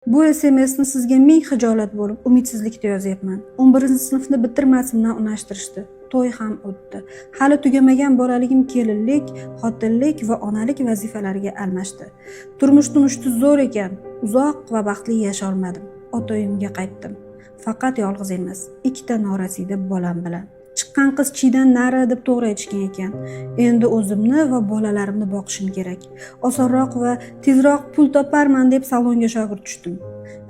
Bu SMS'ni sizga ming hijolat bo'lib, umidsizlikda yozyapman. 11-sinfni bitirmasimdan unashtirishdi. To'y ham o'tdi. Hali tugamagan bolaligim kelinlik, xotinlik va onalik vazifalariga almashdi. Turmush zo'r ekan. Uzoq va baxtli yasha olmadim. Ota uyimga qaytdim. Faqat yolg'iz emas, 2 ta norasida bolam bilan. Chiqqan qiz chiydan nari deb to'g'ri aytishgan ekan. Endi o'zimni va bolalarimni boqishim kerak. Osonroq va tezroq pul toparman deb salonga shogird tushdim.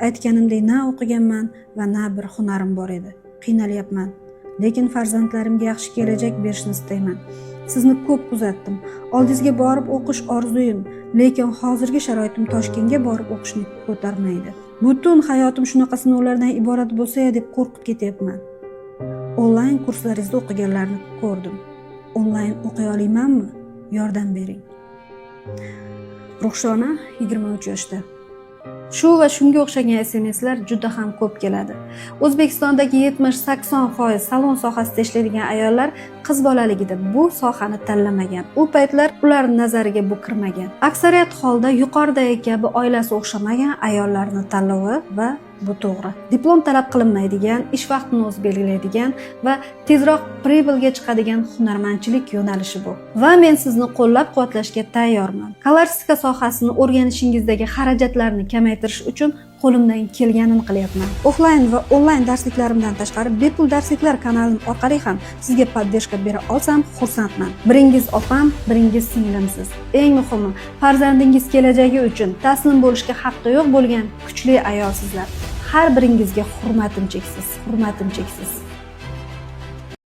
Aytganimdek na o'qiganman va na bir hunarim bor edi. Qiynalyapman, lekin farzandlarimga yaxshi kelajak berishni istayman. Sizni ko'p kuzatdim. Oldingizga borib o'qish orzuyim, lekin hozirgi sharoitim Toshkentga borib o'qishni ko'tarmaydi. Butun hayotim shunaqa sinovlardan iborat bo'lsa deb qo'rqib ketyapman. Onlayn kurslaringizda o'qiganlarni ko'rdim. Onlayn o'qiy olamanmi? Yordam bering. Ruxshona 23 yoshda. Shu va shunga o'xshagan SMSlar juda ham ko'p keladi. O'zbekistondagi 70-80% salon sohasida ishlaydigan ayollar qiz bolaligida bu sohani tanlamagan. U paytlar ularning nazariga bu kirmagan. Aksariyat holda yuqoridagi kabi oilasi o'xshamagan ayollarni tanlovi va bu to'g'ri. Diplom talab qilinmaydigan, ish vaqtini o'zi belgilaydigan va tezroq pribilga chiqadigan hunarmandchilik yo'nalishi bu. Va men sizni qo'llab-quvvatlashga tayyorman. Koloristika sohasini o'rganishingizdagi xarajatlarni kamaytirish uchun qo'limdan kelganini qilyapman. Offlayn va onlayn darsliklarimdan tashqari bepul darsliklar kanalim orqali ham sizga poddershka bera olsam xursandman. Biringiz opam, biringiz singlimsiz. Eng muhimi, farzandingiz kelajagi uchun taslim bo'lishga haqqi yo'q bo'lgan kuchli ayolsizlar. Har biringizga hurmatim cheksiz.